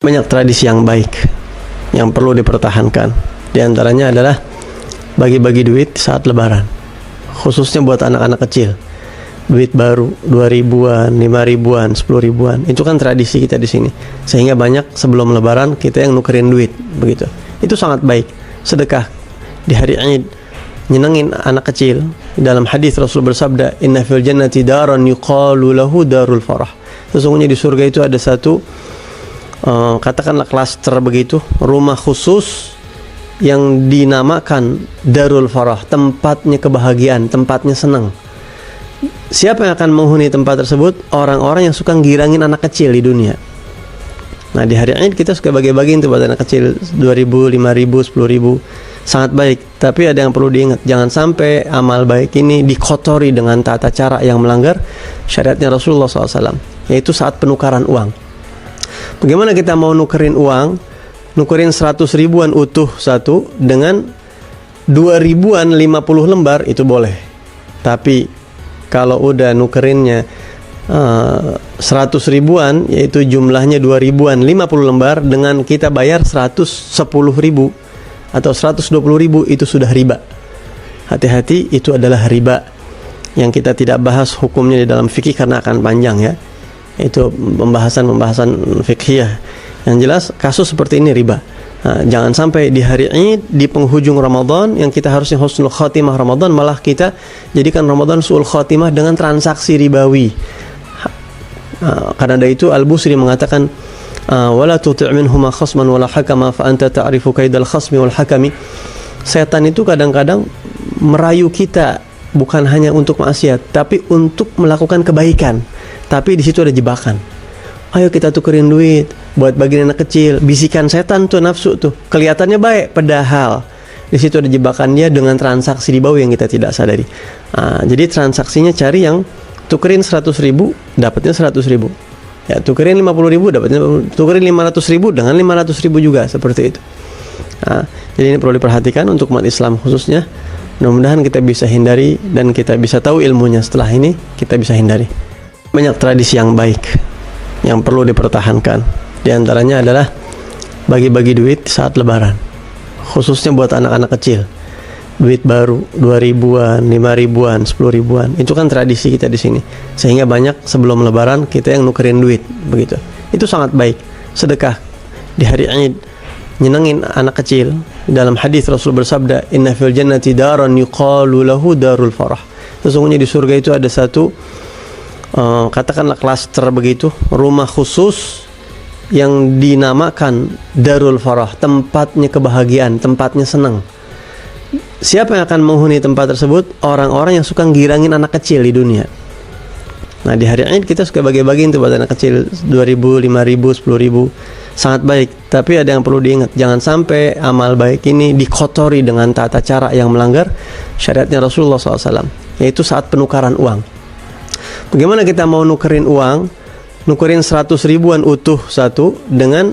Banyak tradisi yang baik yang perlu dipertahankan. Di antaranya adalah bagi-bagi duit saat lebaran, khususnya buat anak-anak kecil. Duit baru 2 ribuan, 5 ribuan, 10 ribuan. Itu kan tradisi kita di sini. Sehingga banyak sebelum lebaran kita yang nukerin duit begitu. Itu sangat baik. Sedekah di hari Id, nyenengin anak kecil. Dalam hadis Rasul bersabda, "Inna fil jannati daran yuqalu lahu darul farah." Sesungguhnya di surga itu ada satu katakanlah klaster begitu, rumah khusus yang dinamakan Darul Farah, tempatnya kebahagiaan, tempatnya senang. Siapa yang akan menghuni tempat tersebut? Orang-orang yang suka girangin anak kecil di dunia. Nah, di hari Id kita suka bagi-bagiin tuh buat anak kecil 2 ribu, 5 ribu, 10 ribu. Sangat baik, tapi ada yang perlu diingat, jangan sampai amal baik ini dikotori dengan tata cara yang melanggar syariatnya Rasulullah SAW, yaitu saat penukaran uang. Bagaimana kita mau nukerin uang, nukerin 100 ribuan utuh satu dengan 2 ribuan 50 lembar, itu boleh. Tapi kalau udah nukerinnya 100 ribuan, yaitu jumlahnya 2 ribuan 50 lembar, dengan kita bayar 110 ribu atau 120 ribu, itu sudah riba. Hati-hati, itu adalah riba yang kita tidak bahas hukumnya di dalam fikih karena akan panjang ya. Itu pembahasan fikhiyah. Yang jelas kasus seperti ini riba. Nah, jangan sampai di hari Id, di penghujung Ramadan yang kita harusnya husnul khatimah Ramadan, malah kita jadikan Ramadan su'ul khatimah dengan transaksi ribawi. Karena dari itu Al-Busri mengatakan, wala tuti' minhuma khasman wala hakama fa anta ta'rifu kaidal khasmi wal hakami. Setan itu kadang-kadang merayu kita bukan hanya untuk maksiat, tapi untuk melakukan kebaikan. Tapi di situ ada jebakan. Ayo kita tukerin duit buat bagian anak kecil. Bisikan setan tuh, nafsu tuh. Kelihatannya baik, padahal di situ ada jebakannya dengan transaksi ribawi yang kita tidak sadari. Jadi transaksinya cari yang tukerin 100 ribu, dapatnya 100 ribu. Ya, tukerin 50 ribu, dapatnya tukerin 500 ribu dengan 500 ribu juga, seperti itu. Jadi ini perlu diperhatikan untuk umat Islam khususnya. Mudah-mudahan kita bisa hindari dan kita bisa tahu ilmunya. Setelah ini kita bisa hindari. Banyak tradisi yang baik yang perlu dipertahankan. Di antaranya adalah bagi-bagi duit saat lebaran, khususnya buat anak-anak kecil. Duit baru 2 ribuan, 5 ribuan, 10 ribuan. Itu kan tradisi kita di sini. Sehingga banyak sebelum lebaran kita yang nukerin duit begitu. Itu sangat baik. Sedekah di hari Id, nyenengin anak kecil. Dalam hadis Rasul bersabda, "Inna fil jannati daran yuqalu lahu darul farah." Sesungguhnya di surga itu ada satu katakanlah klaster begitu, rumah khusus yang dinamakan Darul Farah, tempatnya kebahagiaan, tempatnya senang. Siapa yang akan menghuni tempat tersebut? Orang-orang yang suka girangin anak kecil di dunia. Nah, di hari Id kita suka bagi-bagiin tuh buat anak kecil 2 ribu, 5 ribu, 10 ribu. Sangat baik, tapi ada yang perlu diingat, jangan sampai amal baik ini dikotori dengan tata cara yang melanggar syariatnya Rasulullah SAW, yaitu saat penukaran uang. Bagaimana kita mau nukerin uang, nukerin 100 ribuan utuh satu dengan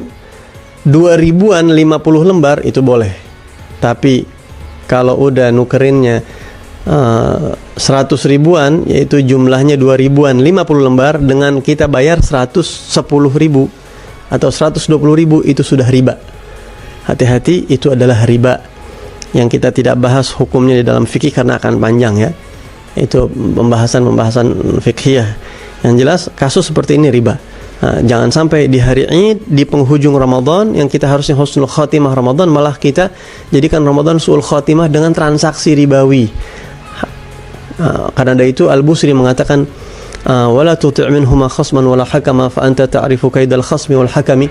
2 ribuan 50 lembar, itu boleh. Tapi kalau udah nukerinnya 100 ribuan, yaitu jumlahnya 2 ribuan 50 lembar, dengan kita bayar 110 ribu atau 120 ribu, itu sudah riba. Hati-hati, itu adalah riba yang kita tidak bahas hukumnya di dalam fikih karena akan panjang ya. Itu pembahasan fikhiyah. Yang jelas kasus seperti ini riba. Jangan sampai di hari Id, di penghujung Ramadan yang kita harusnya husnul khatimah Ramadan, malah kita jadikan Ramadan su'ul khatimah dengan transaksi ribawi. Karena dari itu Al-Busri mengatakan, wala tuti' minhuma khasman wala hakama fa anta ta'rifu kaidal khasmi wal hakami.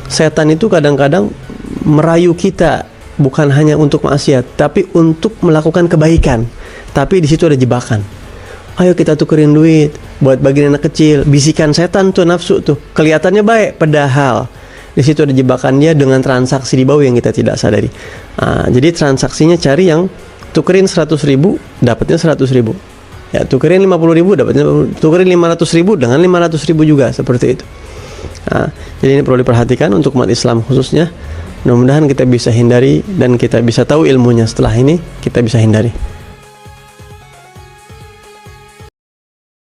Setan itu kadang-kadang merayu kita bukan hanya untuk maksiat, tapi untuk melakukan kebaikan. Tapi di situ ada jebakan. Ayo kita tukerin duit buat bagian anak kecil. Bisikan setan tuh, nafsu tuh. Kelihatannya baik, padahal di situ ada jebakannya dengan transaksi ribawi yang kita tidak sadari. Jadi transaksinya cari yang tukerin 100 ribu, dapatnya 100 ribu. Ya, tukerin 50 ribu, dapatnya tukerin 500 ribu dengan 500 ribu juga, seperti itu. Jadi ini perlu diperhatikan untuk umat Islam khususnya. Mudah-mudahan kita bisa hindari dan kita bisa tahu ilmunya. Setelah ini kita bisa hindari.